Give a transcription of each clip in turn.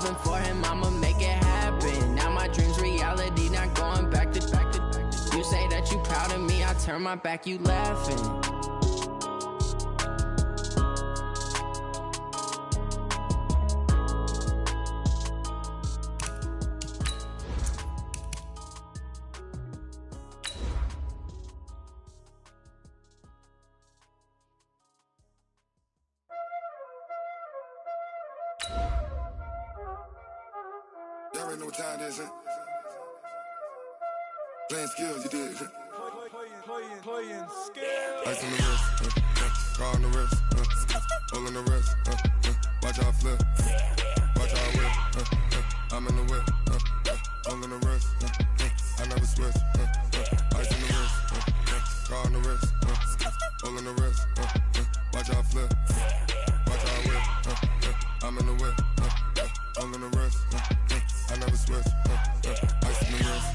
hustling for him, I'ma make it happen. Now my dream's reality, not going back to. You say that you proud of me, I turn my back, you laughing. Y'all already know what time it is, huh? Playing skills, you did. Playing skills. Ice on the wrist, car on the wrist, hole on the wrist, watch how I flip, watch how I whip, I'm in the whip, hole on the wrist, I never switch, ice on the wrist, car on the wrist, hole on the wrist, watch how I flip, watch how I whip, I'm in the whip, hole on the wrist, I never switch, ice on the wrist,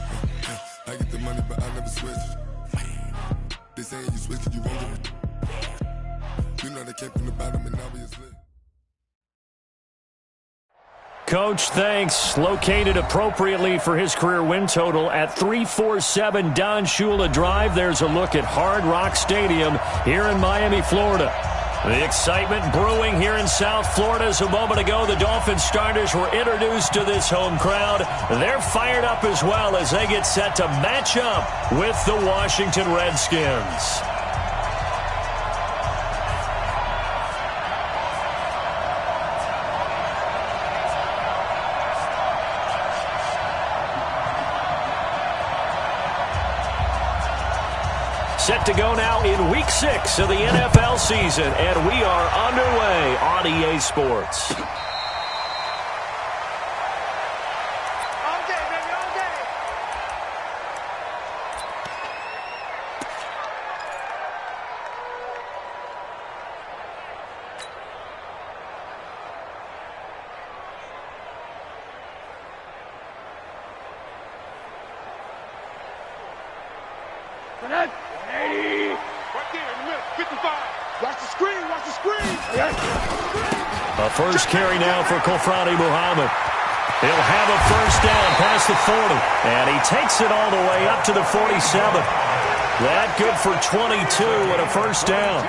I get the money but I never switch. They saying you switch it, you won't get it. You know they came from the bottom and now we is lit. Coach, thanks. Located appropriately for his career win total at 347 Don Shula Drive. There's a look at Hard Rock Stadium here in Miami, Florida. The excitement brewing here in South Florida as a moment ago the Dolphins starters were introduced to this home crowd. They're fired up as well as they get set to match up with the Washington Redskins. Set to go now in Week 6 of the NFL season, and we are underway on EA Sports. All day, baby, all day. Right there in the middle, 55. Watch the screen, watch the screen. A first carry now for Kofrani Muhammad. He'll have a first down past the 40, and he takes it all the way up to the 47. That good for 22 and a first down.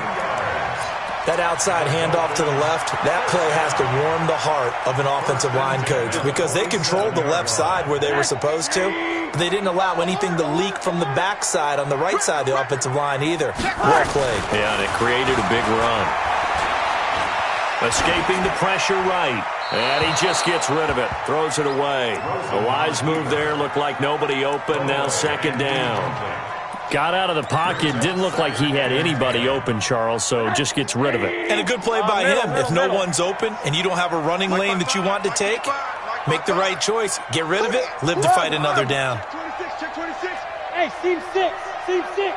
That outside handoff to the left, that play has to warm the heart of an offensive line coach because they controlled the left side where they were supposed to. They didn't allow anything to leak from the backside on the right side of the offensive line either. Well played. Yeah, and it created a big run. Escaping the pressure right. And he just gets rid of it. Throws it away. A wise move there. Looked like nobody open. Now second down. Got out of the pocket. Didn't look like he had anybody open, Charles, so just gets rid of it. And a good play by him. If no one's open and you don't have a running lane that you want to take, make the right choice. Get rid of it. Live to fight another down. 26, check 26. Hey, seam 6, seam 6.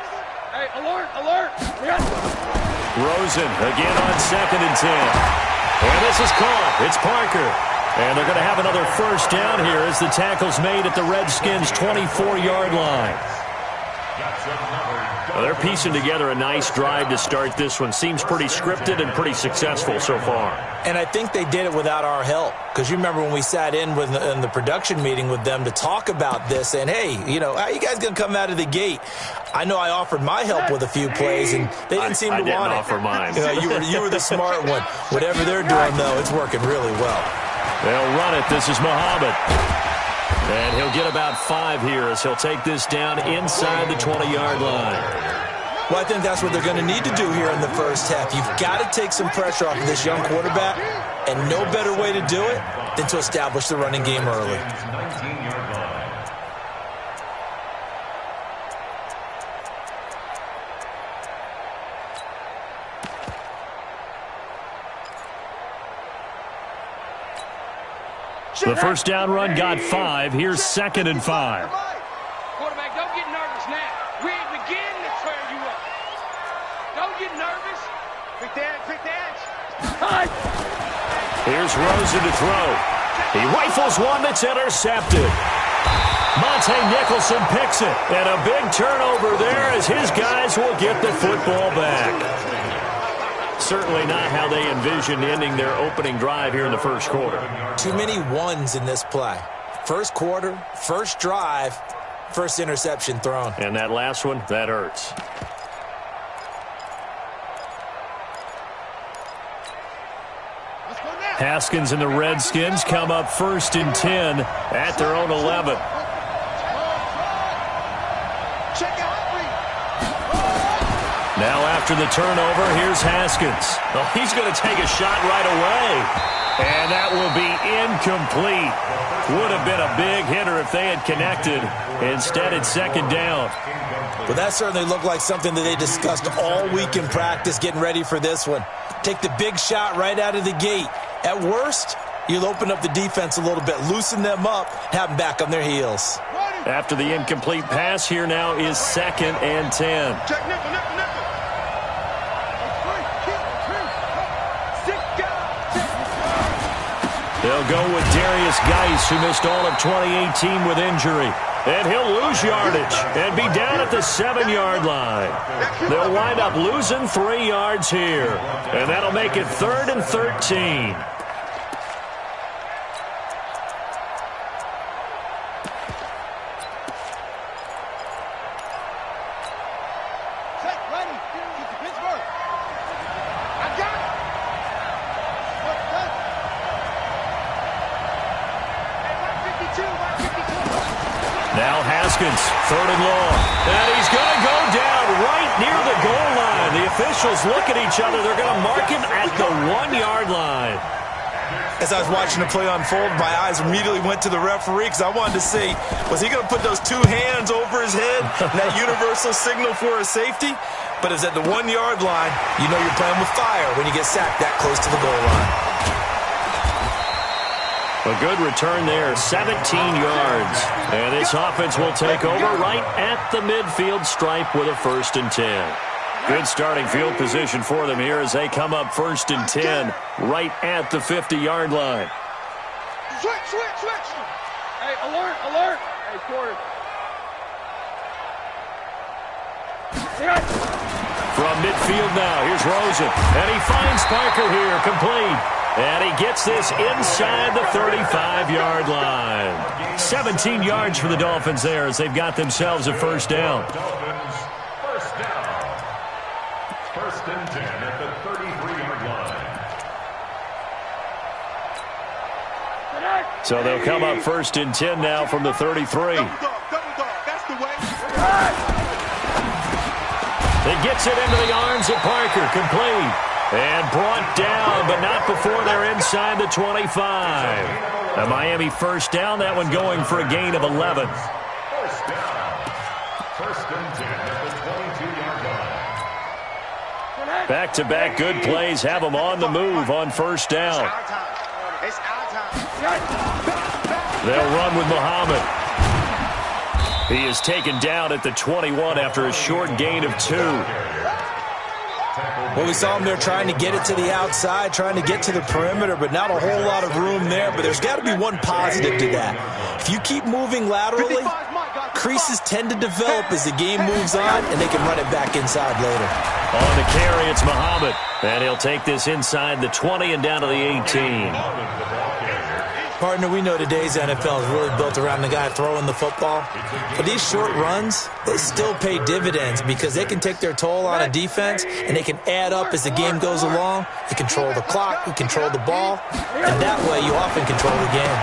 Hey, alert, alert. Rosen again on 2nd and 10. And this is caught. It's Parker. And they're going to have another first down here as the tackle's made at the Redskins' 24-yard line. Well, they're piecing together a nice drive to start this one. Seems pretty scripted and pretty successful so far. And I think they did it without our help. Because you remember when we sat in the production meeting with them to talk about this, and hey, you know, how are you guys going to come out of the gate? I know I offered my help with a few plays, and they didn't seem to want it. I didn't offer mine. You know, you were the smart one. Whatever they're doing, though, it's working really well. They'll run it. This is Muhammad. And he'll get about 5 here as he'll take this down inside the 20-yard line. Well, I think that's what they're going to need to do here in the first half. You've got to take some pressure off of this young quarterback, and no better way to do it than to establish the running game early. The first down run got 5. Here's 2nd and 5. Quarterback, don't get nervous now. We ain't beginning to tear you up. Don't get nervous. Pick the edge, pick the edge. Here's Rosen to throw. He rifles one that's intercepted. Monte Nicholson picks it. And a big turnover there as his guys will get the football back. Certainly not how they envisioned ending their opening drive here in the first quarter. Too many ones in this play. First quarter, first drive, first interception thrown. And that last one, that hurts. Haskins and the Redskins come up 1st and 10 at their own 11. Now after the turnover, here's Haskins. Oh, he's going to take a shot right away. And that will be incomplete. Would have been a big hitter if they had connected. Instead, it's 2nd down. Well, that certainly looked like something that they discussed all week in practice getting ready for this one. Take the big shot right out of the gate. At worst, you'll open up the defense a little bit, loosen them up, have them back on their heels. After the incomplete pass, here now is 2nd and 10. Check nickel, nickel, nickel. They'll go with Darius Geis, who missed all of 2018 with injury. And he'll lose yardage and be down at the 7-yard line. They'll wind up losing 3 yards here. And that'll make it 3rd and 13. Now Haskins, 3rd and long. And he's going to go down right near the goal line. The officials look at each other. They're going to mark him at the 1-yard line. As I was watching the play unfold, my eyes immediately went to the referee because I wanted to see, was he going to put those 2 hands over his head, that universal signal for a safety? But it's at the 1-yard line. You know you're playing with fire when you get sacked that close to the goal line. A good return there, 17 yards. And this offense will take over right at the midfield stripe with a 1st and 10. Good starting field position for them here as they come up 1st and 10 right at the 50-yard line. Switch, switch, switch. Hey, alert, alert. Hey, quarter. From midfield now, here's Rosen. And he finds Parker here, complete. And he gets this inside the 35-yard line. 17 yards for the Dolphins there as they've got themselves a 1st down. Dolphins, 1st down. 1st and 10 at the 33-yard line. So they'll come up 1st and 10 now from the 33. Double dog, that's the way. It gets it into the arms of Parker, complete. And brought down, but not before they're inside the 25. A Miami 1st down, that one going for a gain of 11. 1st down. 1st and 10 at the 22-yard line. Back-to-back good plays have them on the move on 1st down. It's our time. They'll run with Muhammad. He is taken down at the 21 after a short gain of 2. Well, we saw him there trying to get it to the outside, trying to get to the perimeter, but not a whole lot of room there. But there's got to be one positive to that. If you keep moving laterally, creases tend to develop as the game moves on, and they can run it back inside later. On the carry, it's Muhammad. And he'll take this inside the 20 and down to the 18. Partner, we know today's NFL is really built around the guy throwing the football. But these short runs, they still pay dividends because they can take their toll on a defense and they can add up as the game goes along. You control the clock, you control the ball, and that way you often control the game.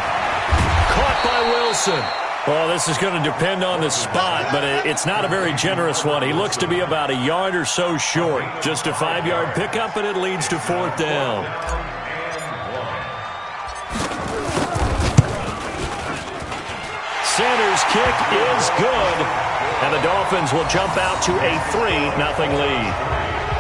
Caught by Wilson. Well, this is going to depend on the spot, but it's not a very generous one. He looks to be about a yard or so short. Just a 5-yard pickup, and it leads to 4th down. Center's kick is good, and the Dolphins will jump out to a 3-0 lead.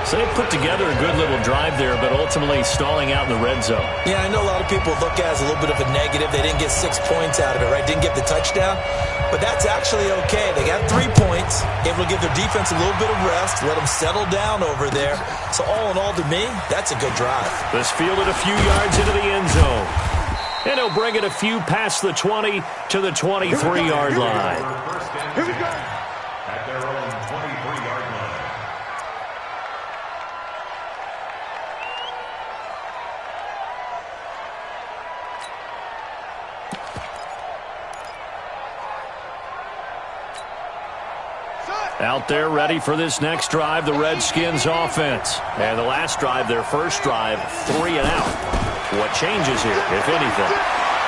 So they put together a good little drive there, but ultimately stalling out in the red zone. Yeah, I know a lot of people look at it as a little bit of a negative. They didn't get 6 points out of it, right? Didn't get the touchdown. But that's actually okay. They got 3 points, able to give their defense a little bit of rest, let them settle down over there. So all in all, to me, that's a good drive. This fielded a few yards into the end zone. And he'll bring it a few past the 20 to the 23-yard line. Here we go. At their own 23-yard line. Out there ready for this next drive, the Redskins offense. And the last drive, their first drive, 3 and out. What changes here, if anything?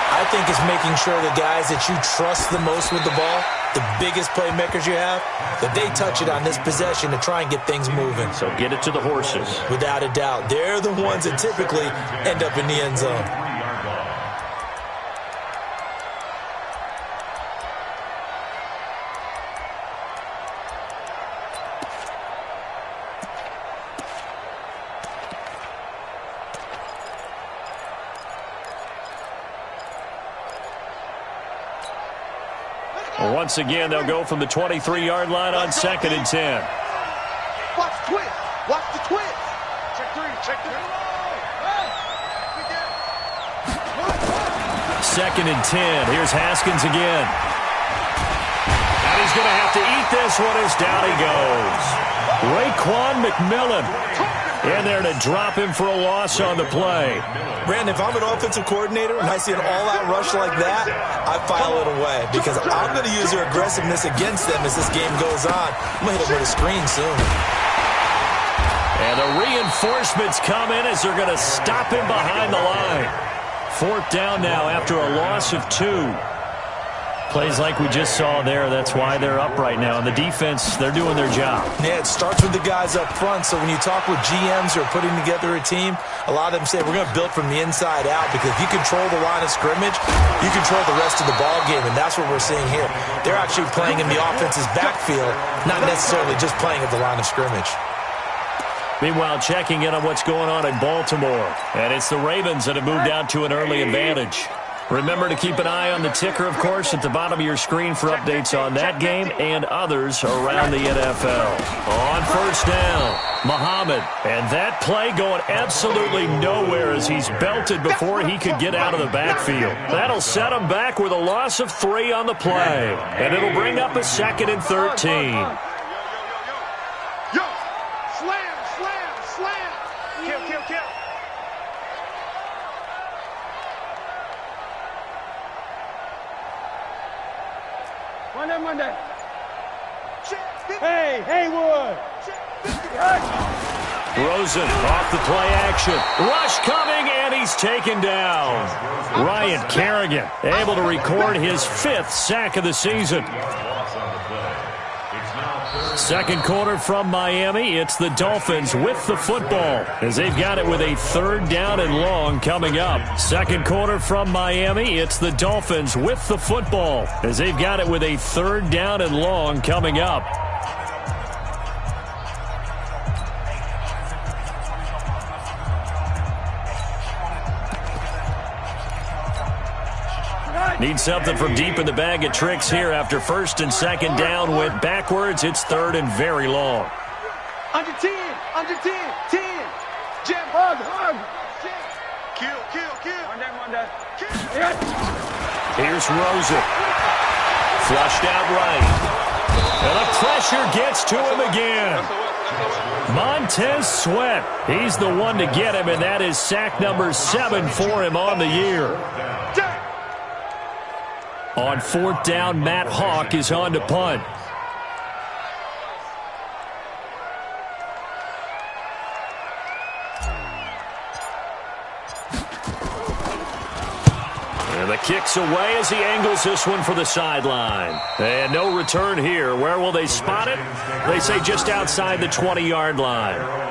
I think it's making sure the guys that you trust the most with the ball, the biggest playmakers you have, that they touch it on this possession to try and get things moving. So get it to the horses. Without a doubt. They're the ones that typically end up in the end zone. Once again, they'll go from the 23-yard line on 2nd and 10. Watch the twist. Watch the twist. Check 3. Check 3. 2nd and 10. Here's Haskins again. And he's going to have to eat this one as down he goes. Raekwon McMillan in there to drop him for a loss on the play. Brandon, if I'm an offensive coordinator and I see an all-out rush like that, I file it away because I'm going to use their aggressiveness against them as this game goes on. I'm going to hit them with a screen soon. And the reinforcements come in as they're going to stop him behind the line. 4th down now after a loss of 2. Plays like we just saw there, that's why they're up right now. And the defense, they're doing their job. Yeah, it starts with the guys up front. So when you talk with GMs who are putting together a team, a lot of them say we're going to build from the inside out because if you control the line of scrimmage, you control the rest of the ball game, and that's what we're seeing here. They're actually playing in the offense's backfield, not necessarily just playing at the line of scrimmage. Meanwhile, checking in on what's going on in Baltimore. And it's the Ravens that have moved out to an early advantage. Remember to keep an eye on the ticker, of course, at the bottom of your screen for updates on that game and others around the NFL. On 1st down, Muhammad. And that play going absolutely nowhere as he's belted before he could get out of the backfield. That'll set him back with a loss of 3 on the play. And it'll bring up a 2nd and 13. Yo, slam, slam, slam. Kill, kill, kill. Monday. Hey, Haywood. Rosen off the play action. Rush coming, and he's taken down. Ryan Kerrigan able to record his 5th sack of the season. 2nd quarter from Miami. It's the Dolphins with the football as they've got it with a 3rd down and long coming up. 2nd quarter from Miami. It's the Dolphins with the football as they've got it with a 3rd down and long coming up. Need something from deep in the bag of tricks here after 1st and 2nd down went backwards. It's 3rd and very long. Under 10, 10. Jam, hug. Kill. Monday. Here's Rosen. Flushed out right. And the pressure gets to him again. Montez Sweat. He's the one to get him, and that is sack number 7 for him on the year. On 4th down, Matt Hawk is on to punt. And the kick's away as he angles this one for the sideline. And no return here. Where will they spot it? They say just outside the 20-yard line.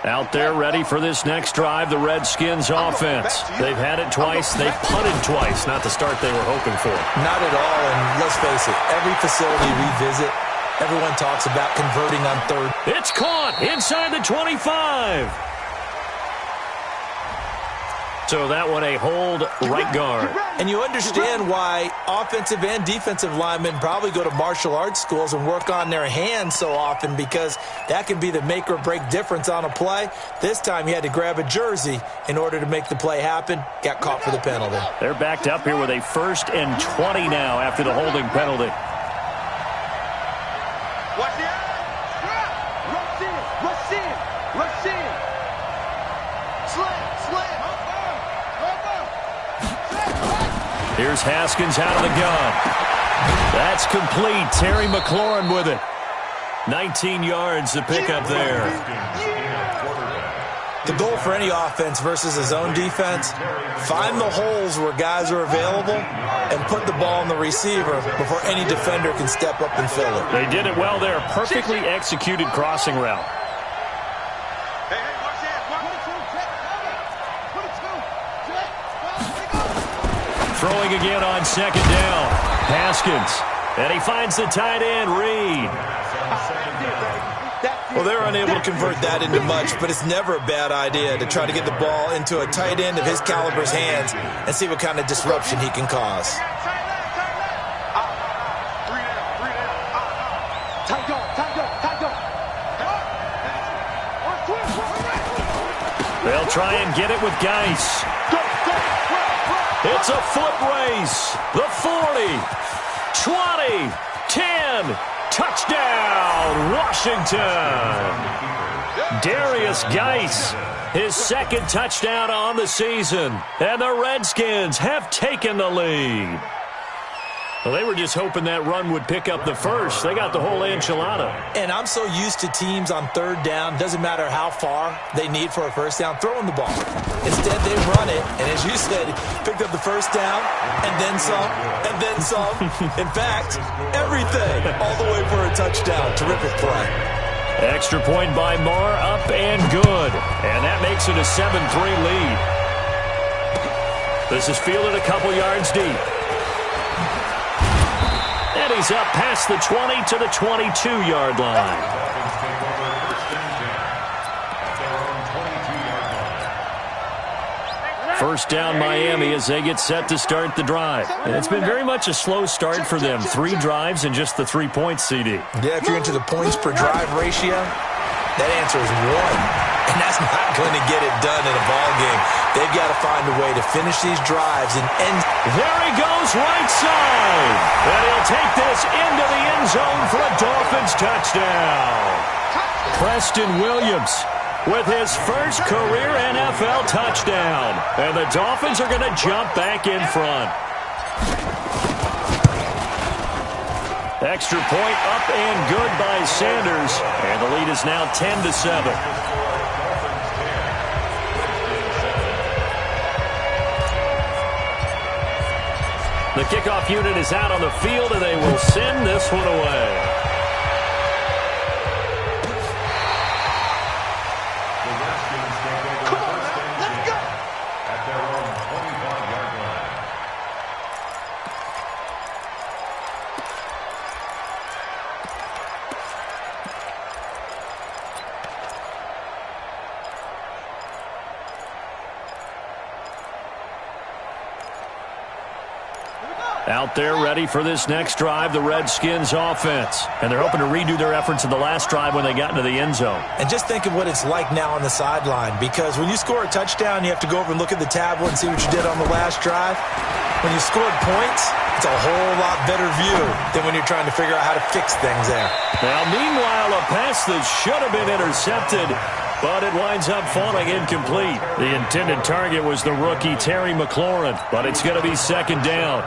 Out there ready for this next drive, the Redskins offense. They've had it twice. They've punted twice. Not the start they were hoping for. Not at all, and let's face it, every facility we visit, everyone talks about converting on 3rd. It's caught inside the 25. So that one a hold right guard. And you understand why offensive and defensive linemen probably go to martial arts schools and work on their hands so often because that can be the make or break difference on a play. This time he had to grab a jersey in order to make the play happen. Got caught for the penalty. They're backed up here with a 1st and 20 now after the holding penalty. Watch the rush in. Here's Haskins out of the gun. That's complete. Terry McLaurin with it. 19 yards to pick up there. The goal for any offense versus a zone defense, find the holes where guys are available and put the ball on the receiver before any defender can step up and fill it. They did it well there. Perfectly executed crossing route. Throwing again on second down. Haskins. And he finds the tight end, Reed. Well, they're unable to convert that into much, but it's never a bad idea to try to get the ball into a tight end of his caliber's hands and see what kind of disruption he can cause. They'll try and get it with Geis. It's a foot race. The 40, 20, 10. Touchdown, Washington. Darius Geis, his second touchdown on the season. And the Redskins have taken the lead. Well, they were just hoping that run would pick up the first. They got the whole enchilada. And I'm so used to teams on third down, doesn't matter how far they need for a first down, throwing the ball. Instead, they run it, and as you said, picked up the first down, and then some, and then some. In fact, everything, all the way for a touchdown. Terrific play. Extra point by Marr, up and good. And that makes it a 7-3 lead. This is fielded a couple yards deep. And he's up past the 20 to the 22-yard line. First down Miami as they get set to start the drive. And it's been very much a slow start for them. 3 drives and just the 3 points, CD. Yeah, if you're into the points per drive ratio, that answer is 1. And that's not going to get it done in a ball game. They've got to find a way to finish these drives and end. There he goes, right side. And he'll take this into the end zone for a Dolphins touchdown. Preston Williams with his first career NFL touchdown. And the Dolphins are going to jump back in front. Extra point up and good by Sanders. And the lead is now 10-7. The kickoff unit is out on the field, and they will send this one away. The Redskins take over first and 10 at their own 25-yard line. Out there ready for this next drive, the Redskins offense. And they're hoping to redo their efforts in the last drive when they got into the end zone. And just think of what it's like now on the sideline, because when you score a touchdown, you have to go over and look at the tablet and see what you did on the last drive. When you scored points, it's a whole lot better view than when you're trying to figure out how to fix things there. Now, meanwhile, a pass that should have been intercepted, but it winds up falling incomplete. The intended target was the rookie Terry McLaurin, but it's going to be second down.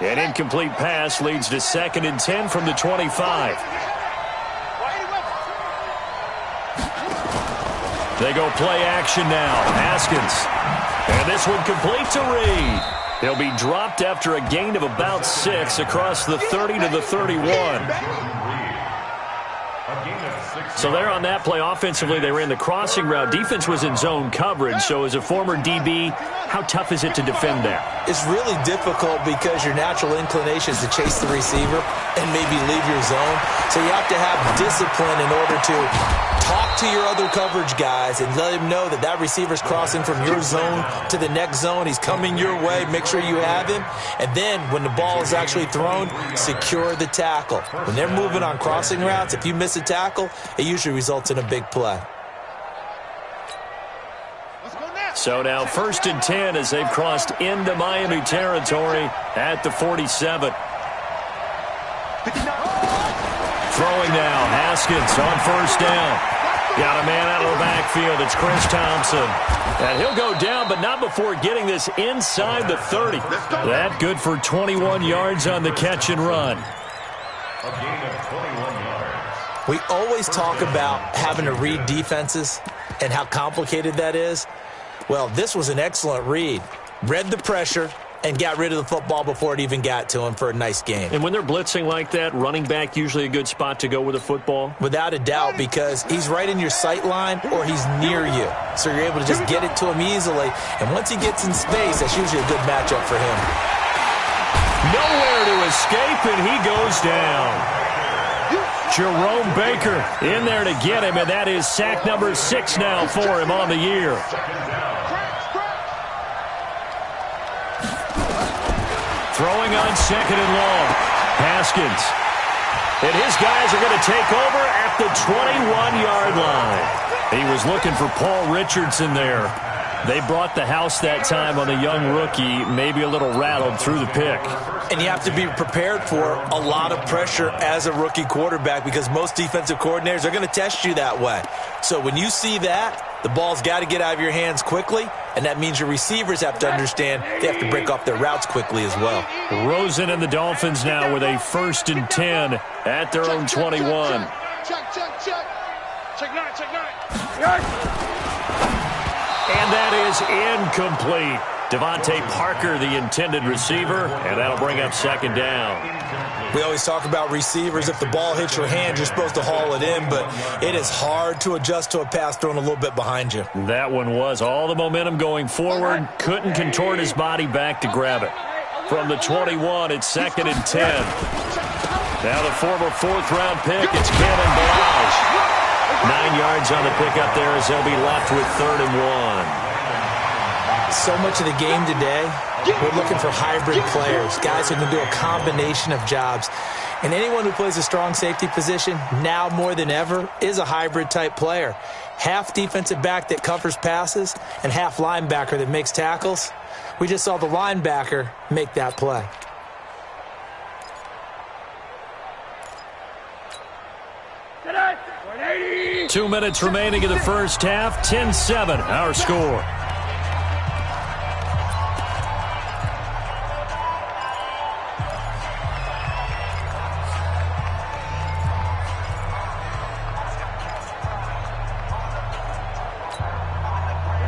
An incomplete pass leads to 2nd and 10 from the 25. They go play action now. Haskins. And this one complete to Reed. He'll be dropped after a gain of about 6 across the 30 to the 31. So there on that play, offensively, they ran the crossing route. Defense was in zone coverage, so as a former DB, how tough is it to defend that? It's really difficult because your natural inclination is to chase the receiver and maybe leave your zone. So you have to have discipline in order to talk to your other coverage guys and let him know that that receiver's crossing from your zone to the next zone. He's coming your way. Make sure you have him. And then when the ball is actually thrown, secure the tackle. When they're moving on crossing routes, if you miss a tackle, it usually results in a big play. So now 1st and 10 as they've crossed into Miami territory at the 47. Throwing now, Haskins on first down. Got a man out of the backfield. It's Chris Thompson. And he'll go down, but not before getting this inside the 30. That good for 21 yards on the catch and run. A gain of 21 yards. We always talk about having to read defenses and how complicated that is. Well, this was an excellent read. Read the pressure and got rid of the football before it even got to him for a nice game. And when they're blitzing like that, running back usually a good spot to go with the football? Without a doubt, because he's right in your sight line or he's near you. So you're able to just get it to him easily. And once he gets in space, that's usually a good matchup for him. Nowhere to escape, and he goes down. Jerome Baker in there to get him, and that is sack number 6 now for him on the year. Throwing on second and long. Haskins. And his guys are going to take over at the 21-yard line. He was looking for Paul Richardson there. They brought the house that time on the young rookie, maybe a little rattled through the pick. And you have to be prepared for a lot of pressure as a rookie quarterback because most defensive coordinators are going to test you that way. So when you see that, the ball's got to get out of your hands quickly, and that means your receivers have to understand they have to break off their routes quickly as well. Rosen and the Dolphins now with a 1st and 10 at their own 21. Check 9, check 9. And that is incomplete. Devontae Parker, the intended receiver, and that'll bring up 2nd down. We always talk about receivers. If the ball hits your hand, you're supposed to haul it in, but it is hard to adjust to a pass thrown a little bit behind you. That one was all the momentum going forward. Couldn't contort his body back to grab it. From the 21, it's 2nd and 10. Now the former 4th-round pick, it's Kevin Balaj. 9 yards on the pickup there as they'll be left with 3rd and 1. So much of the game today, we're looking for hybrid players, guys who can do a combination of jobs. And anyone who plays a strong safety position, now more than ever, is a hybrid-type player. Half defensive back that covers passes and half linebacker that makes tackles. We just saw the linebacker make that play. Tonight, 2 minutes remaining in the first half. 10-7, our score.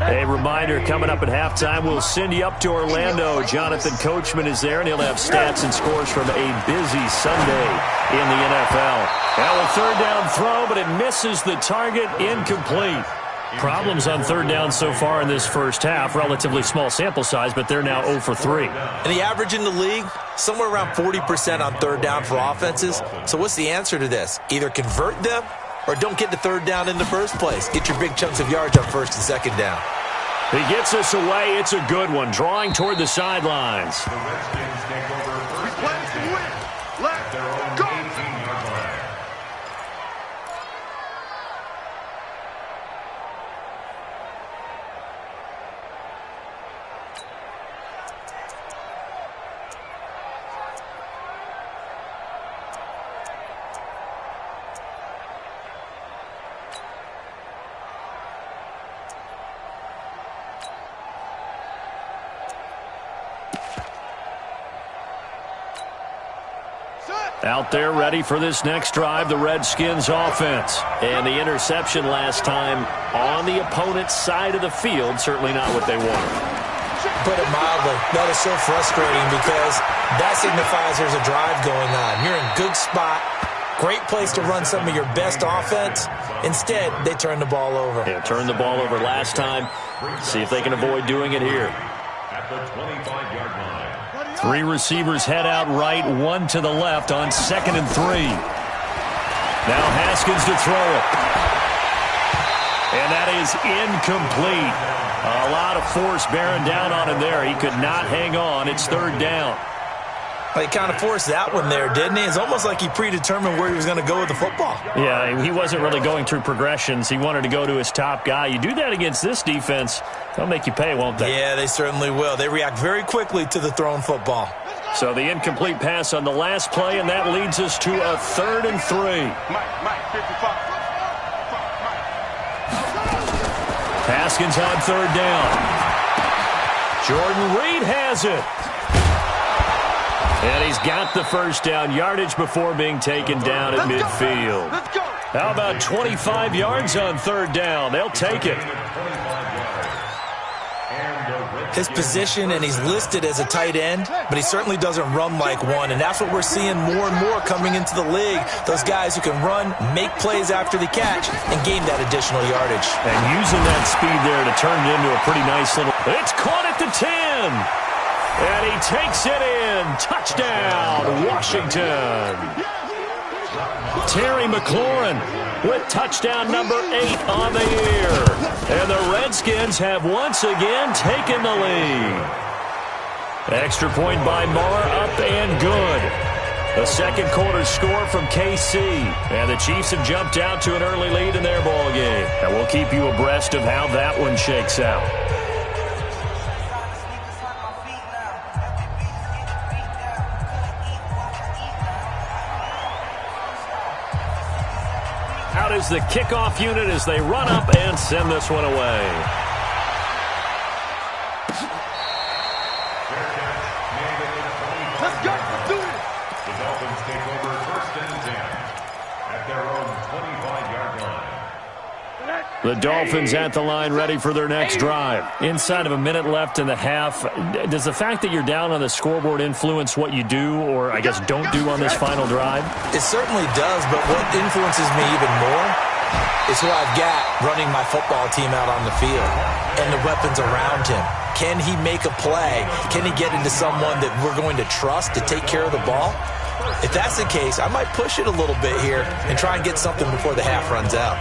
A reminder, coming up at halftime, we'll send you up to Orlando. Jonathan Coachman is there, and he'll have stats and scores from a busy Sunday in the NFL. Now a 3rd down throw, but it misses the target, incomplete. Problems on 3rd down so far in this first half. Relatively small sample size, but they're now 0 for 3. And the average in the league, somewhere around 40% on 3rd down for offenses. So what's the answer to this? Either convert them or don't get to 3rd down in the first place. Get your big chunks of yards on 1st and 2nd down. He gets us away. It's a good one. Drawing toward the sidelines. The Redskins take over first and 10 at their own 18-yard line. Out there ready for this next drive, the Redskins offense. And the interception last time on the opponent's side of the field, certainly not what they wanted. Put it mildly, that is so frustrating because that signifies there's a drive going on. You're in good spot, great place to run some of your best offense. Instead, they turn the ball over. Yeah, turned the ball over last time. See if they can avoid doing it here. At the 25-yard line. 3 receivers head out right, 1 to the left on 2nd and 3. Now Haskins to throw it. And that is incomplete. A lot of force bearing down on him there. He could not hang on. It's 3rd down. He kind of forced that one there, didn't he? It's almost like he predetermined where he was going to go with the football. Yeah, he wasn't really going through progressions. He wanted to go to his top guy. You do that against this defense, they'll make you pay, won't they? Yeah, they certainly will. They react very quickly to the thrown football. So the incomplete pass on the last play, and that leads us to a 3rd and 3. Haskins on 3rd down. Jordan Reed has it. And he's got the first down, yardage before being taken down at midfield. How about 25 yards on 3rd down? They'll take it. His position, and he's listed as a tight end, but he certainly doesn't run like one, and that's what we're seeing more and more coming into the league. Those guys who can run, make plays after the catch, and gain that additional yardage. And using that speed there to turn it into a pretty nice little... It's caught at the 10! And he takes it in. Touchdown, Washington. Terry McLaurin with touchdown number 8 on the year. And the Redskins have once again taken the lead. Extra point by Marr, up and good. The second quarter score from KC. And the Chiefs have jumped out to an early lead in their ball game. And we'll keep you abreast of how that one shakes out. Out is the kickoff unit as they run up and send this one away. Let's go. Let's do it. The Dolphins take over 1st and 10 at their own 25-yard line. The Dolphins at the line, ready for their next drive. Inside of a minute left in the half, does the fact that you're down on the scoreboard influence what you do, or I guess don't do on this final drive? It certainly does, but what influences me even more is who I've got running my football team out on the field and the weapons around him. Can he make a play? Can he get into someone that we're going to trust to take care of the ball? If that's the case, I might push it a little bit here and try and get something before the half runs out.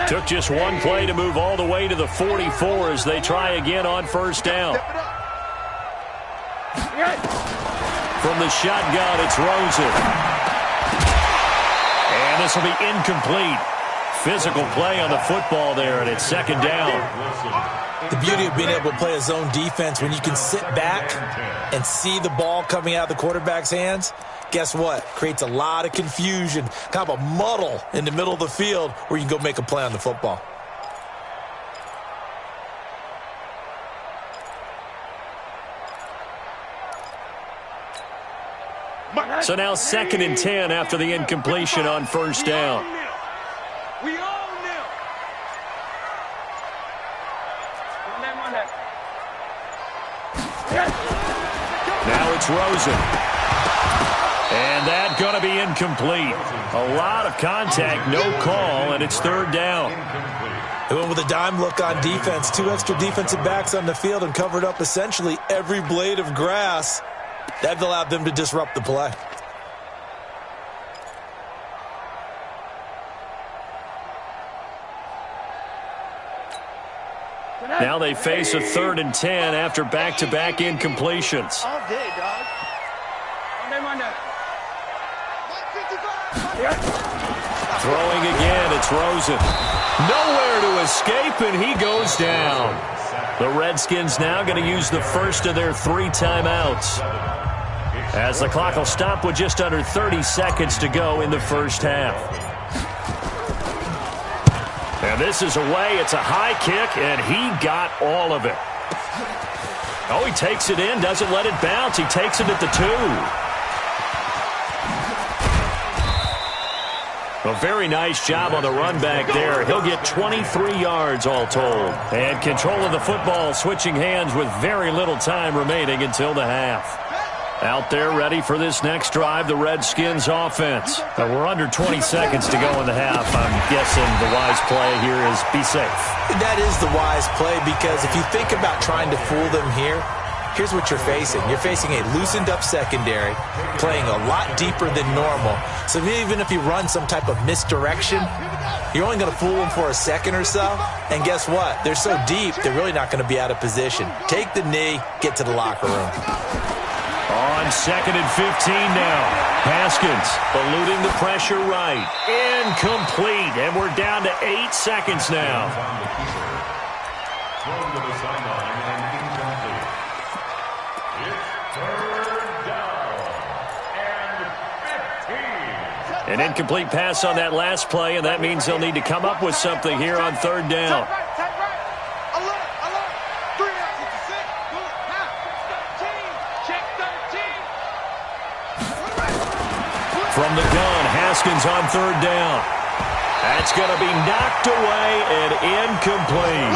Took just one play to move all the way to the 44 as they try again on 1st down. From the shotgun, it's Rosen. And this will be incomplete. Physical play on the football there, and it's 2nd down. The beauty of being able to play a zone defense when you can sit back and see the ball coming out of the quarterback's hands, guess what? Creates a lot of confusion, kind of a muddle in the middle of the field where you can go make a play on the football. So now 2nd and 10 after the incompletion on 1st down. We own them. Now it's Rosen. And that's going to be incomplete. A lot of contact, no call, and it's 3rd down. They went with a dime look on defense. 2 extra defensive backs on the field and covered up essentially every blade of grass. That allowed them to disrupt the play. Now they face a 3rd and 10 after back-to-back incompletions. All day, dog. Throwing again, it's Rosen. Nowhere to escape, and he goes down. The Redskins now going to use the first of their 3 timeouts, as the clock will stop with just under 30 seconds to go in the first half. And this is away. It's a high kick, and he got all of it. Oh, he takes it in, doesn't let it bounce. He takes it at the 2. A very nice job on the run back there. He'll get 23 yards all told. And control of the football, switching hands with very little time remaining until the half. Out there ready for this next drive, the Redskins offense. We're under 20 seconds to go in the half. I'm guessing the wise play here is be safe. That is the wise play, because if you think about trying to fool them here, here's what you're facing. You're facing a loosened up secondary, playing a lot deeper than normal. So even if you run some type of misdirection, you're only going to fool them for a second or so. And guess what? They're so deep, they're really not going to be out of position. Take the knee, get to the locker room. On on 2nd and 15 now. Haskins eluding the pressure right. Incomplete, and we're down to 8 seconds now. Thrown to the sideline and incomplete. It's 3rd down and 15. An incomplete pass on that last play, and that means they'll need to come up with something here on 3rd down. From the gun, Haskins on 3rd down. That's going to be knocked away and incomplete.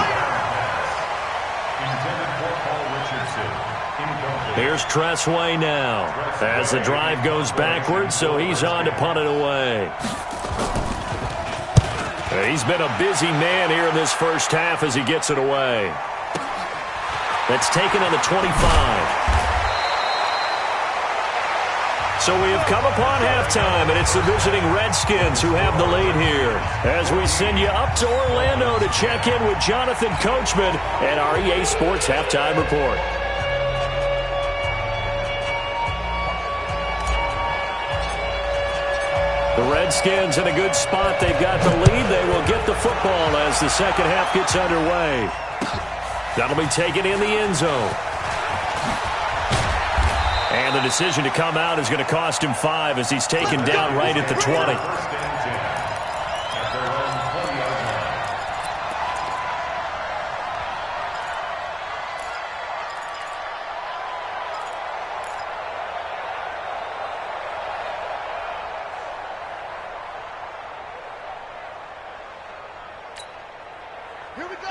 Here's Tressway now as the drive goes backwards, so he's on to punt it away. He's been a busy man here in this first half as he gets it away. That's taken on the 25. So we have come upon halftime, and it's the visiting Redskins who have the lead here. As we send you up to Orlando to check in with Jonathan Coachman at our EA Sports Halftime Report. The Redskins in a good spot. They've got the lead. They will get the football as the second half gets underway. That'll be taken in the end zone. And the decision to come out is going to cost him 5 as he's taken down right at the 20.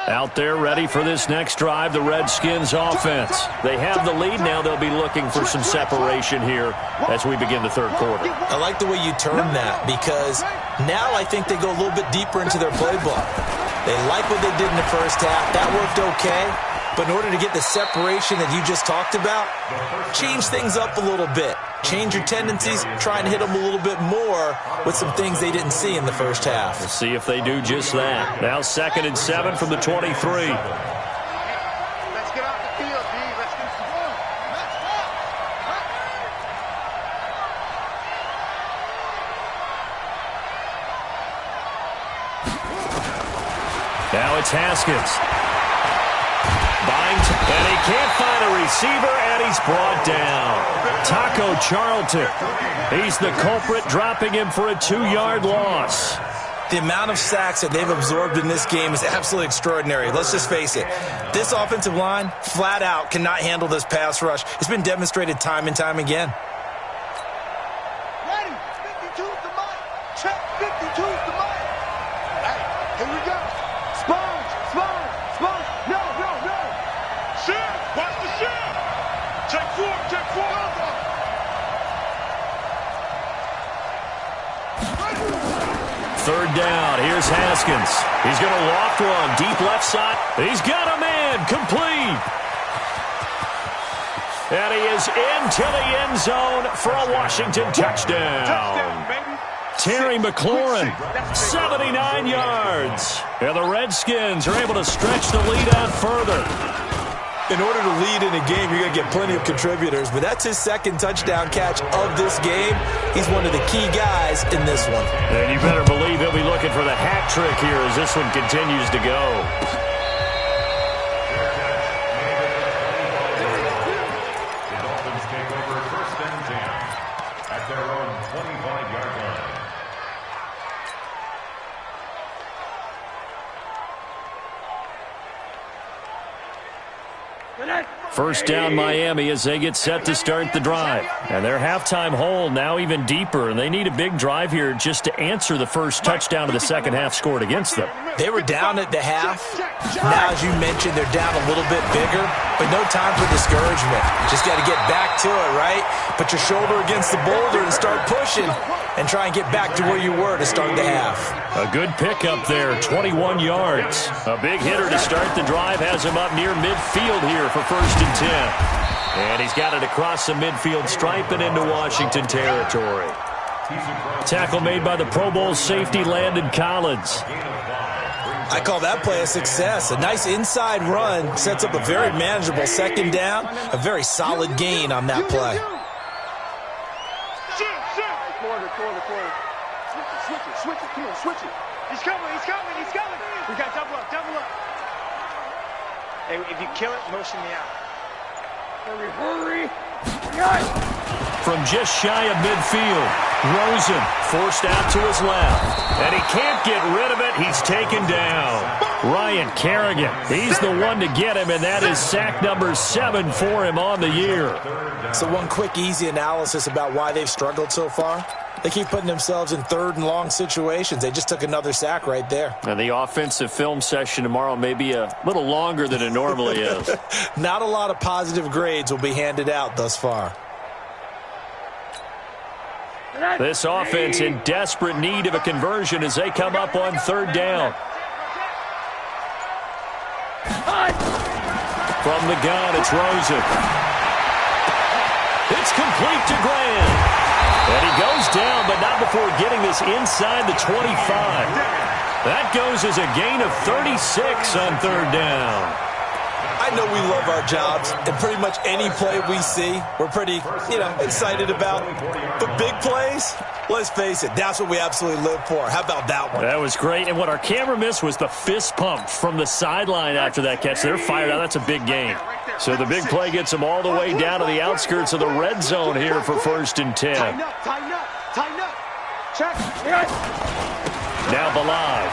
Out there ready for this next drive, the Redskins offense. They have the lead. Now they'll be looking for some separation here as we begin the 3rd quarter. I like the way you term that because now I think they go a little bit deeper into their playbook. They like what they did in the first half. That worked okay. But in order to get the separation that you just talked about, change things up a little bit. Change your tendencies, try and hit them a little bit more with some things they didn't see in the first half. We'll see if they do just that. Now 2nd and 7 from the 23. Let's get off the field, D. Let's get some fun. Let's go. Now it's Haskins. And he can't find a receiver, and he's brought down. Taco Charlton. He's the culprit, dropping him for a 2-yard loss. The amount of sacks that they've absorbed in this game is absolutely extraordinary. Let's just face it. This offensive line, flat out, cannot handle this pass rush. It's been demonstrated time and time again. Ready. 52's the mic. Check. 52's the mic. Hey, here we go. Sponge. No. Shift. Watch the shift. Check 4. Third down. Here's Haskins. He's going to loft one. Deep left side. He's got a man. Complete. And he is into the end zone for a Washington touchdown. Terry McLaurin, 79 yards. And the Redskins are able to stretch the lead out further. In order to lead in a game, you're going to get plenty of contributors, but that's his 2nd touchdown catch of this game. He's one of the key guys in this one. And you better believe he'll be looking for the hat trick here as this one continues to go. The Dolphins take over 1st and 10 at their own 25-yard line. First down Miami as they get set to start the drive. And their halftime hole now even deeper, and they need a big drive here just to answer the first touchdown of the second half scored against them. They were down at the half. Now, as you mentioned, they're down a little bit bigger, but no time for discouragement. Just got to get back to it, right? Put your shoulder against the boulder and start pushing and try and get back to where you were to start the half. A good pickup there, 21 yards. A big hitter to start the drive has him up near midfield here for 1st and 10. And he's got it across the midfield stripe and into Washington territory. Tackle made by the Pro Bowl safety Landon Collins. I call that play a success. A nice inside run sets up a very manageable 2nd down. A very solid gain on that play. Switch it. Come on, switch it. He's coming. He's coming. He's coming. We got double up. Double up. Hey, if you kill it, motion me out. Hurry, hurry. From just shy of midfield, Rosen forced out to his left. And he can't get rid of it. He's taken down. Ryan Kerrigan, he's the one to get him, and that is sack number 7 for him on the year. So one quick, easy analysis about why they've struggled so far. They keep putting themselves in third and long situations. They just took another sack right there. And the offensive film session tomorrow may be a little longer than it normally is. Not a lot of positive grades will be handed out thus far. This offense in desperate need of a conversion as they come up on third down. From the gun, it's Rosen. It's complete to Graham. And he goes down, but not before getting this inside the 25. That goes as a gain of 36 on third down. I know we love our jobs, and pretty much any play we see, we're pretty, excited about. But big plays, let's face it, that's what we absolutely live for. How about that one? That was great, and what our camera missed was the fist pump from the sideline after that catch. They're fired out. That's a big gain. So the big play gets them all the way down to the outskirts of the red zone here for 1st and 10. Tighten up, tighten up, tighten up. Check. Now Balaj.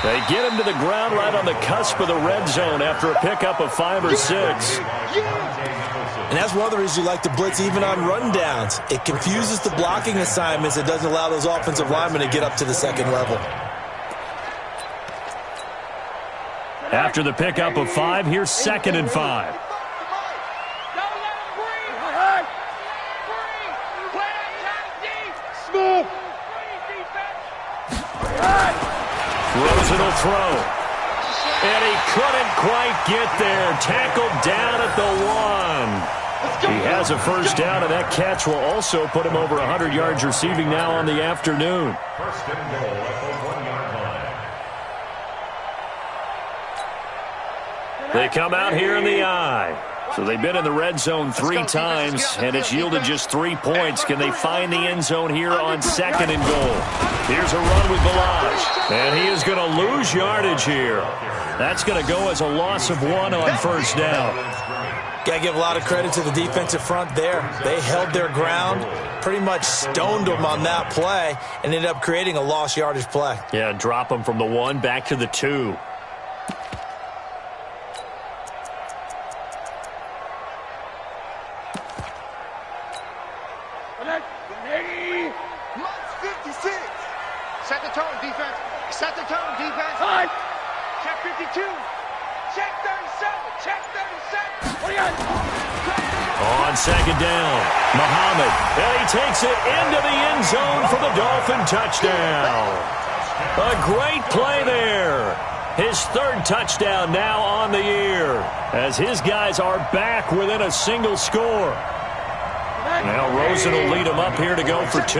They get him to the ground right on the cusp of the red zone after a pickup of 5 or 6. And that's one of the reasons you like to blitz even on rundowns. It confuses the blocking assignments. It doesn't allow those offensive linemen to get up to the second level. After the pickup of 5, here's 2nd and 5. Rosen will throw. And he couldn't quite get there. Tackled down at the 1. He has a first down, and that catch will also put him over 100 yards receiving now on the afternoon. 1st and goal at the 1-yard line. They come out here in the I. So they've been in the red zone 3 times, and it's yielded just 3 points. Can they find the end zone here on 2nd and goal? Here's a run with Balaj, and he is going to lose yardage here. That's going to go as a loss of 1 on 1st down. Got to give a lot of credit to the defensive front there. They held their ground, pretty much stoned them on that play, and ended up creating a lost yardage play. Yeah, drop them from the 1 back to the 2. Set the tone, defense. Set the tone, defense. Check 52. Check 37. Check 37. On 2nd down, Muhammad. And he takes it into the end zone for the Dolphin touchdown. A great play there. His 3rd touchdown now on the year as his guys are back within a single score. Now Rosen will lead him up here to go for 2.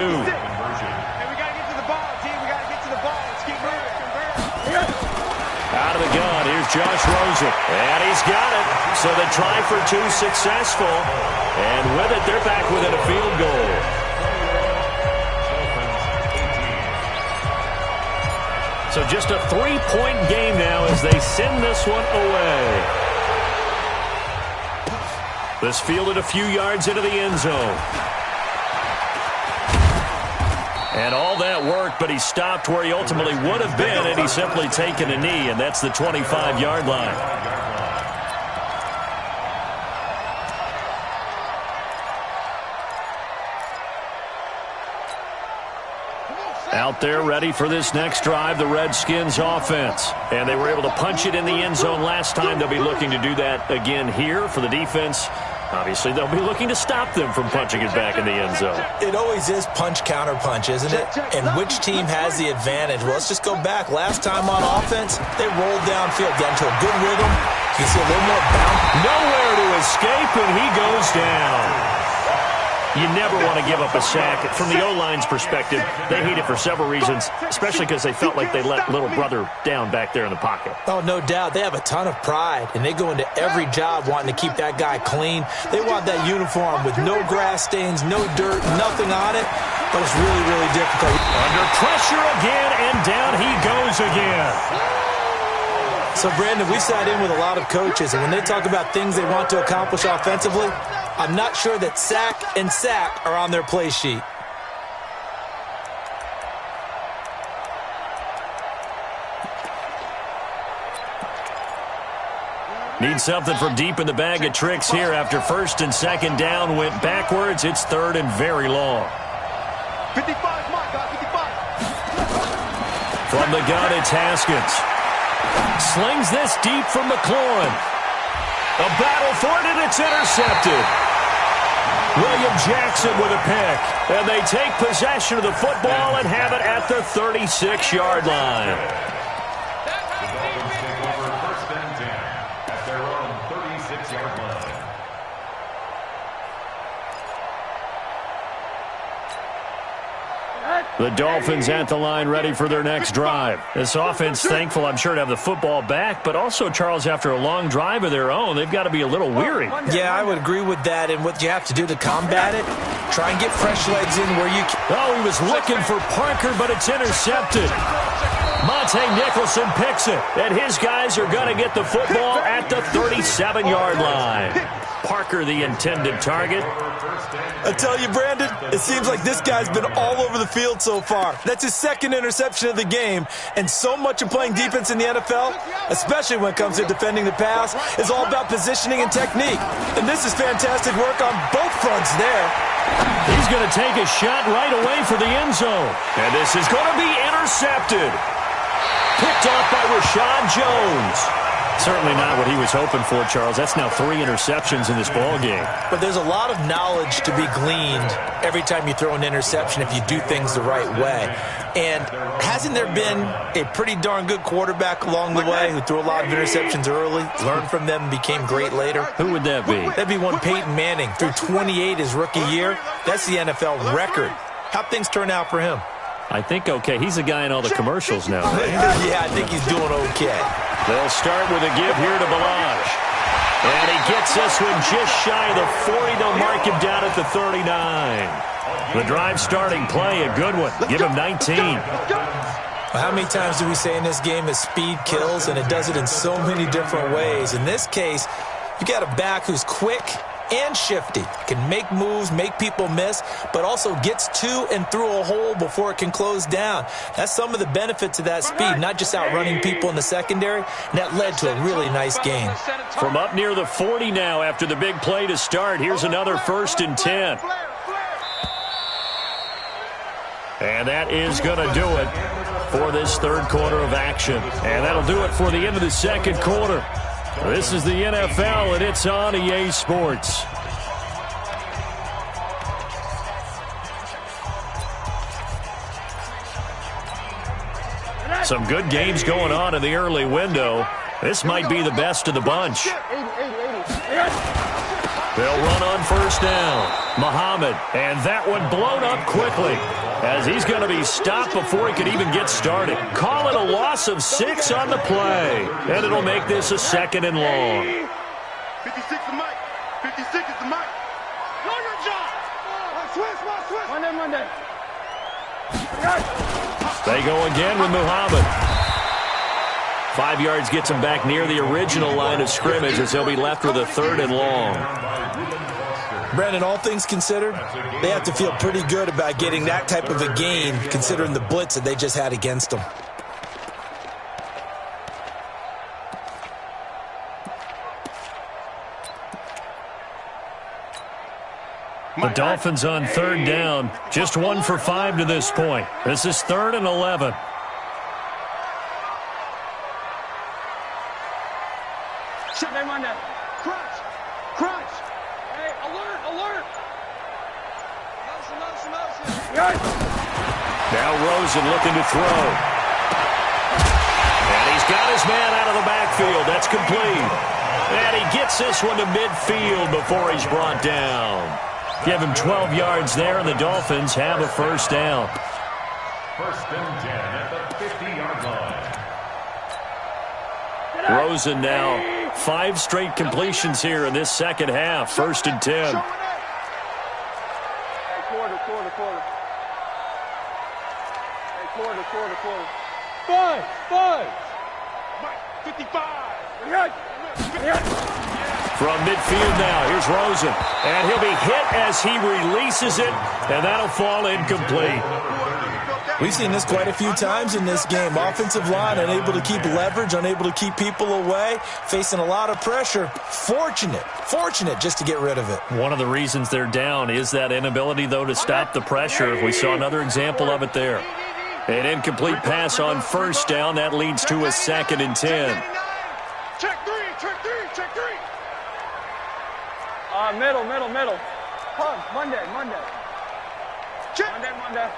Out of the gun, here's Josh Rosen. And he's got it. So the try for 2 successful. And with it, they're back within a field goal. So just a 3-point game now as they send this one away. This fielded a few yards into the end zone. And all that worked, but he stopped where he ultimately would have been, and he's simply taken a knee, and that's the 25-yard line. Out there ready for this next drive, the Redskins offense. And they were able to punch it in the end zone last time. They'll be looking to do that again here for the defense. Obviously, they'll be looking to stop them from punching it back in the end zone. It always is punch-counter-punch, isn't it? And which team has the advantage? Well, let's just go back. Last time on offense, they rolled downfield, got into a good rhythm. You can see a little more bounce. Nowhere to escape, and he goes down. You never want to give up a sack. From the O-line's perspective, they hate it for several reasons, especially because they felt like they let little brother down back there in the pocket. Oh, no doubt. They have a ton of pride, and they go into every job wanting to keep that guy clean. They want that uniform with no grass stains, no dirt, nothing on it, but it's really, really difficult. Under pressure again, and down he goes again. So, Brandon, we sat in with a lot of coaches, and when they talk about things they want to accomplish offensively, I'm not sure that sack and sack are on their play sheet. Need something from deep in the bag of tricks here after first and second down went backwards. It's third and very long. 55, Mike, 55. From the gun, it's Haskins. Slings this deep from McLaurin. A battle for it, and it's intercepted. William Jackson with a pick. And they take possession of the football and have it at the 36-yard line. The Dolphins take over first and 10 at their own 36-yard line. The Dolphins at the line ready for their next drive. This offense thankful, I'm sure, to have the football back, but also, Charles, after a long drive of their own, they've got to be a little weary. Yeah, I would agree with that, and what you have to do to combat it, try and get fresh legs in where you can. Oh, he was looking for Parker, but it's intercepted. Monte Nicholson picks it, and his guys are going to get the football at the 37-yard line. Parker, the intended target. I tell you, Brandon, it seems like this guy's been all over the field so far. That's his second interception of the game, and so much of playing defense in the NFL, especially when it comes to defending the pass, is all about positioning and technique. And this is fantastic work on both fronts there. He's going to take a shot right away for the end zone. And this is going to be intercepted. Picked off by Rashad Jones. Certainly not what he was hoping for, Charles. That's now 3 interceptions in this ball game. But there's a lot of knowledge to be gleaned every time you throw an interception if you do things the right way. And hasn't there been a pretty darn good quarterback along the way who threw a lot of interceptions early, learned from them, and became great later? Who would that be? That'd be one Peyton Manning. Threw 28 his rookie year. That's the NFL record. How'd things turn out for him? I think okay. He's a guy in all the commercials now, right? Yeah, I think he's doing okay. They'll start with a give here to Balaj. And he gets this one just shy of the 40. They'll mark him down at the 39. The drive starting play, a good one. Give him 19. Well, how many times do we say in this game that speed kills, and it does it in so many different ways? In this case, you got a back who's quick and shifty, can make moves, make people miss, but also gets to and through a hole before it can close down. That's some of the benefits of that speed, not just outrunning people in the secondary, and that led to a really nice game. From up near the 40 now after the big play to start, here's another first and 10. And that is going to do it for this third quarter of action. And that'll do it for the end of the second quarter. This is the NFL, and it's on EA Sports. Some good games going on in the early window. This might be the best of the bunch. They'll run on first down. Muhammad, and that one blown up quickly as he's going to be stopped before he could even get started. Call it a loss of 6 on the play, and it'll make this a second and long. 56 is Mike. 56 is the Mike. Know your job. Switch. Monday. They go again with Muhammad. 5 yards gets him back near the original line of scrimmage as they'll be left with a third and long. Brandon, all things considered, they have to feel pretty good about getting that type of a gain considering the blitz that they just had against them. The Dolphins on third down, just 1 for 5 to this point. This is 3rd and 11. Crunch. Hey, alert. Motion. Now Rosen looking to throw. And he's got his man out of the backfield. That's complete. And he gets this one to midfield before he's brought down. Give him 12 yards there, and the Dolphins have a first down. First and 10 at the 50-yard line. Rosen now 5 straight completions here in this second half. First and 10. Five. 55. From midfield now, here's Rosen. And he'll be hit as he releases it, and that'll fall incomplete. We've seen this quite a few times in this game. Offensive line unable to keep leverage, unable to keep people away, facing a lot of pressure. Fortunate just to get rid of it. One of the reasons they're down is that inability, though, to stop the pressure. We saw another example of it there. An incomplete pass on first down. That leads to a second and 10. Check three. Middle. Punch, Monday. Check. Monday.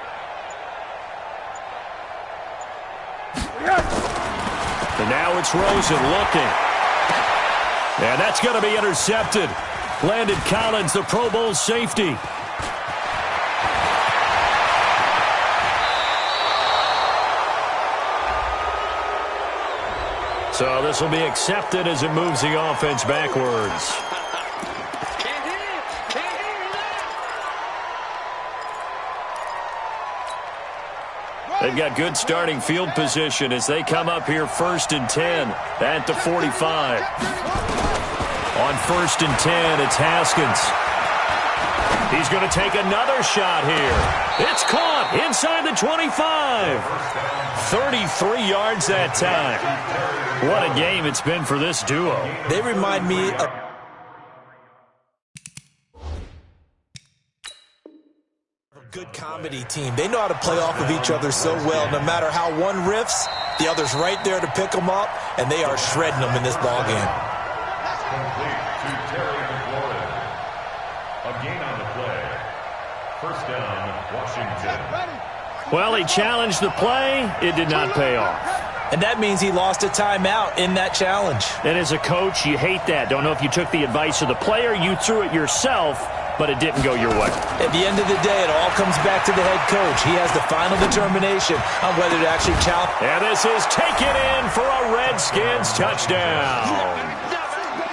And now it's Rosen looking. And that's going to be intercepted. Landon Collins, the Pro Bowl safety. So this will be accepted as it moves the offense backwards. They've got good starting field position as they come up here first and 10 at the 45. On first and 10, it's Haskins. He's going to take another shot here. It's caught inside the 25. 33 yards that time. What a game it's been for this duo. They remind me of good comedy team. They know how to play off of each other so well. No matter how one riffs, the other's right there to pick them up, and they are shredding them in this ballgame. Complete to Terry McLaurin. A gain on the play. First down, Washington. Well, he challenged the play. It did not pay off. And that means he lost a timeout in that challenge. And as a coach, you hate that. Don't know if you took the advice of the player, you threw it yourself, but it didn't go your way. At the end of the day, it all comes back to the head coach. He has the final determination on whether to actually challenge. And this is taken in for a Redskins touchdown.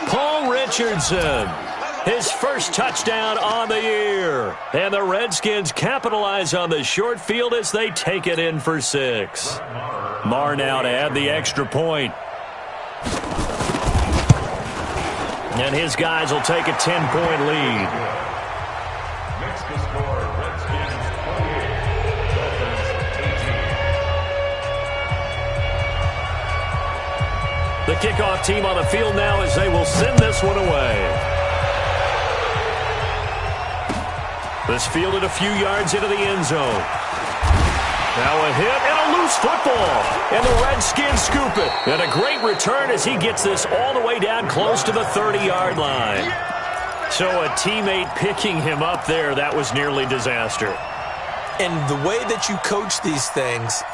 Paul Richardson, his first touchdown on the year. And the Redskins capitalize on the short field as they take it in for 6. Marr now to add the extra point. And his guys will take a 10-point lead. Makes the score Redskins 28, Dolphins 18. The kickoff team on the field now as they will send this one away. This fielded a few yards into the end zone. Now a hit and a loose football. And the Redskins scoop it. And a great return as he gets this all the way down close to the 30-yard line. So a teammate picking him up there, that was nearly disaster. And the way that you coach these things,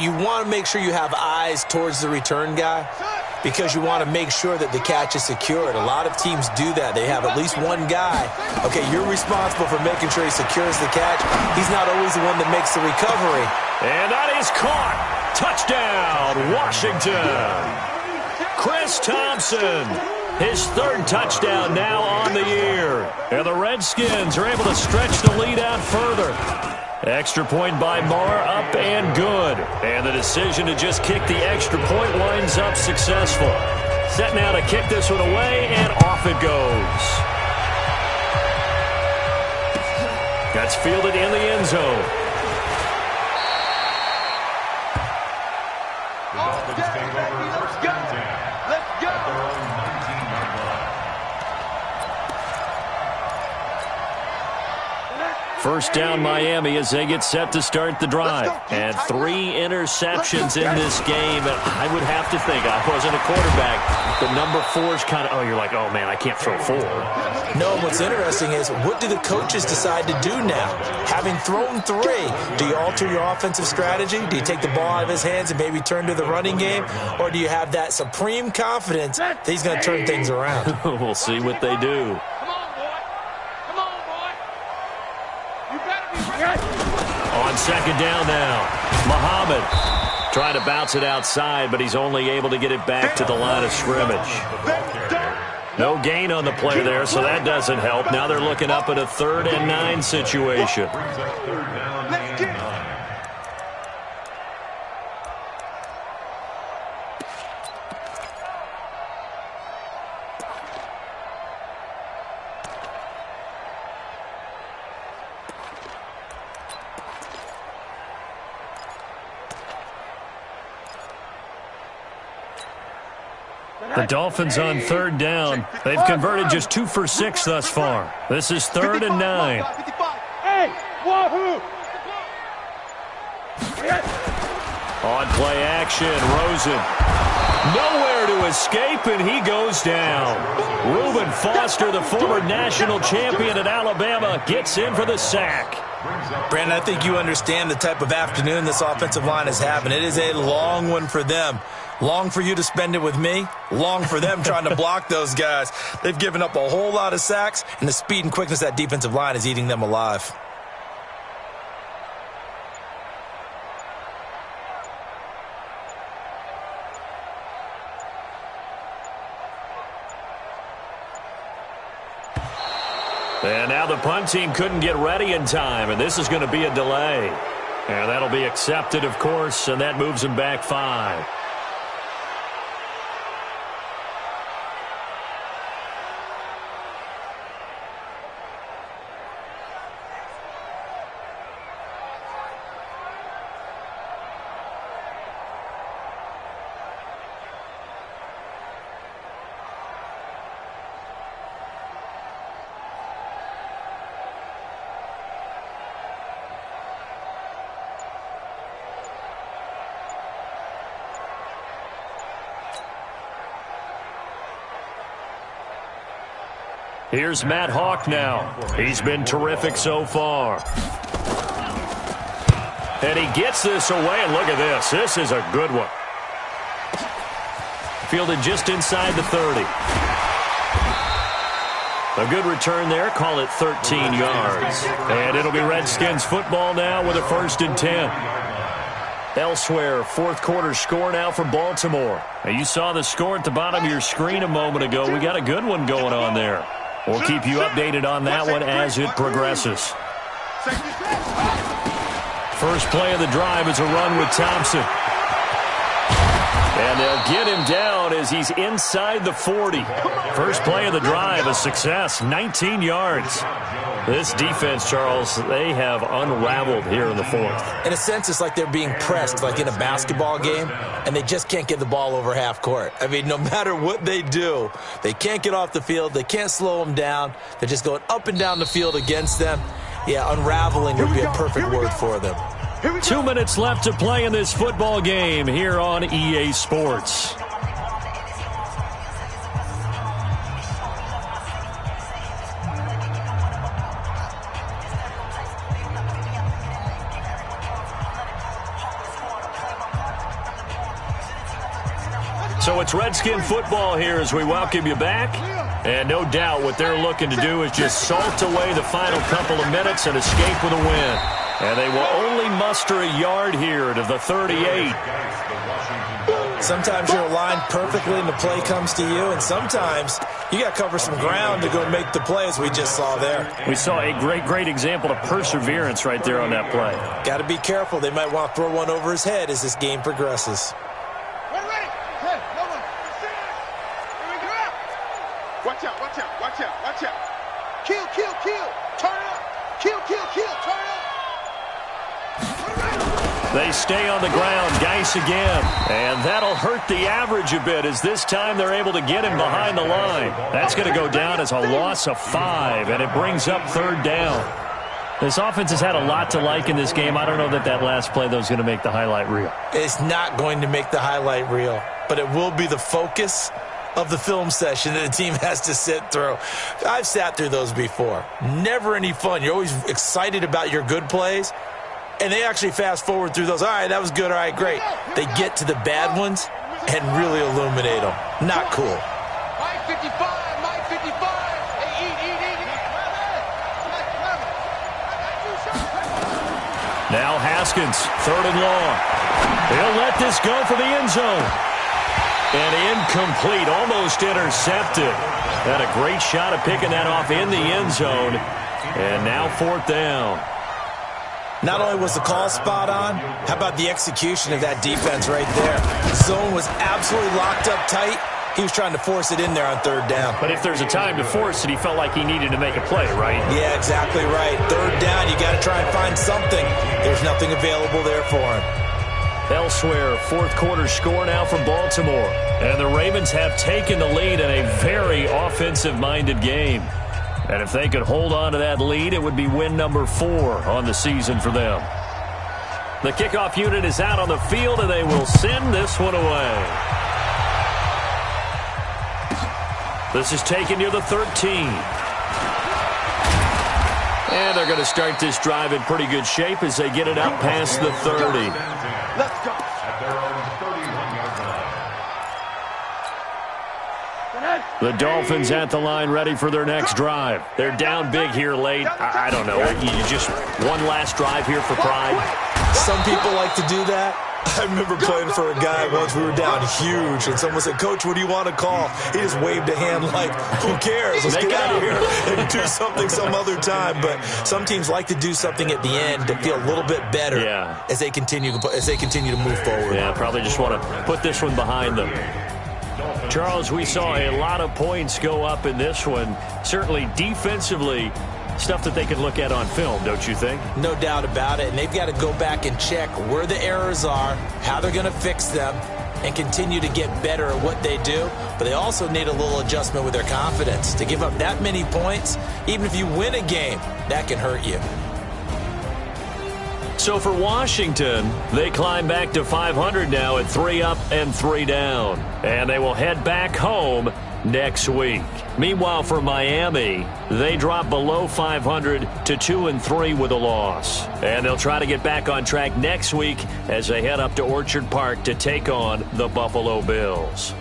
you want to make sure you have eyes towards the return guy because you want to make sure that the catch is secured. A lot of teams do that. They have at least one guy. Okay, you're responsible for making sure he secures the catch. He's not always the one that makes the recovery. And that is caught. Touchdown, Washington. Chris Thompson, his 3rd touchdown now on the year. And the Redskins are able to stretch the lead out further. Extra point by Marr, up and good. And the decision to just kick the extra point winds up successful. Set now to kick this one away, and off it goes. That's fielded in the end zone. The Dolphins take over first and 10 at their own 19-yard line. First down Miami as they get set to start the drive. And 3 interceptions in this game. And I would have to think, I wasn't a quarterback, but number 4 is kind of, you're like, oh man, I can't throw 4. No, what's interesting is what do the coaches decide to do now? Having thrown 3, do you alter your offensive strategy? Do you take the ball out of his hands and maybe turn to the running game? Or do you have that supreme confidence that he's going to turn things around? We'll see what they do. Come on, boy. On second down now, Muhammad trying to bounce it outside, but he's only able to get it back to the line of scrimmage. No gain on the play there, so that doesn't help. Now they're looking up at a 3rd and 9 situation. The Dolphins on 3rd down. They've converted just 2 for 6 thus far. This is 3rd and 9. Hey, wahoo! On play action, Rosen. Nowhere to escape, and he goes down. Reuben Foster, the former national champion at Alabama, gets in for the sack. Brandon, I think you understand the type of afternoon this offensive line is having. It is a long one for them. Long for you to spend it with me. Long for them trying to block those guys. They've given up a whole lot of sacks, and the speed and quickness of that defensive line is eating them alive. And now the punt team couldn't get ready in time, and this is going to be a delay. And that'll be accepted, of course, and that moves them back 5. Here's Matt Hawk now. He's been terrific so far. And he gets this away, and look at this. This is a good one. Fielded just inside the 30. A good return there. Call it 13 yards. And it'll be Redskins football now with a 1st and 10. Elsewhere, 4th quarter score now for Baltimore. Now, you saw the score at the bottom of your screen a moment ago. We got a good one going on there. We'll keep you updated on that one as it progresses. First play of the drive is a run with Thompson. And they'll get him down as he's inside the 40. First play of the drive, a success, 19 yards. This defense, Charles, they have unraveled here in the 4th. In a sense, it's like they're being pressed, like in a basketball game, and they just can't get the ball over half court. I mean, no matter what they do, they can't get off the field. They can't slow them down. They're just going up and down the field against them. Yeah, unraveling would be a perfect word for them. 2 minutes left to play in this football game here on EA Sports. So it's Redskin football here as we welcome you back. And no doubt what they're looking to do is just salt away the final couple of minutes and escape with a win. And they will only muster a yard here to the 38. Sometimes you're aligned perfectly and the play comes to you, and sometimes you got to cover some ground to go make the play, as we just saw there. We saw a great example of perseverance right there on that play. Got to be careful. They might want to throw one over his head as this game progresses. Watch out, watch out, watch out, watch out. Kill, kill, kill. Turn up. Kill, kill, kill. Turn up. They stay on the ground. Geis again. And that'll hurt the average a bit as this time they're able to get him behind the line. That's going to go down as a loss of 5, and it brings up 3rd down. This offense has had a lot to like in this game. I don't know that last play, though, is going to make the highlight reel. It's not going to make the highlight reel, but it will be the focus of the film session that the team has to sit through. I've sat through those before. Never any fun. You're always excited about your good plays, and they actually fast forward through those. All right, that was good. All right, great. They get to the bad ones and really illuminate them. Not cool. Mike 55, Mike 55. Hey, eat. Now Haskins, 3rd and long. He'll let this go for the end zone. And incomplete, almost intercepted. Had a great shot at picking that off in the end zone. And now 4th down. Not only was the call spot on, how about the execution of that defense right there? Zone was absolutely locked up tight. He was trying to force it in there on 3rd down. But if there's a time to force it, he felt like he needed to make a play, right? Yeah, exactly right. 3rd down, you got to try and find something. There's nothing available there for him. Elsewhere, 4th quarter score now from Baltimore. And the Ravens have taken the lead in a very offensive-minded game. And if they could hold on to that lead, it would be win number 4 on the season for them. The kickoff unit is out on the field, and they will send this one away. This is taken near the 13. And they're going to start this drive in pretty good shape as they get it out past the 30. Let's go. At their own 31-yard line. The Dolphins at the line ready for their next drive. They're down big here late. I don't know. You just one last drive here for pride. Some people like to do that. I remember playing for a guy once. We were down huge, and someone said, "Coach, what do you want to call?" He just waved a hand like, "Who cares? Let's get out of here and do something some other time." But some teams like to do something at the end to feel a little bit better as they continue to move forward. Yeah, probably just want to put this one behind them. Charles, we saw a lot of points go up in this one. Certainly defensively, stuff that they can look at on film, don't you think? No doubt about it. And they've got to go back and check where the errors are, how they're going to fix them, and continue to get better at what they do. But they also need a little adjustment with their confidence. To give up that many points, even if you win a game, that can hurt you. So for Washington, they climb back to 500 now at 3 up and 3 down. And they will head back home next week. Meanwhile, for Miami, they drop below 500 to 2-3 with a loss. And they'll try to get back on track next week as they head up to Orchard Park to take on the Buffalo Bills.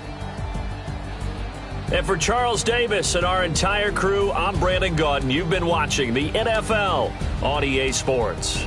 And for Charles Davis and our entire crew, I'm Brandon Gaudin. You've been watching the NFL on EA Sports.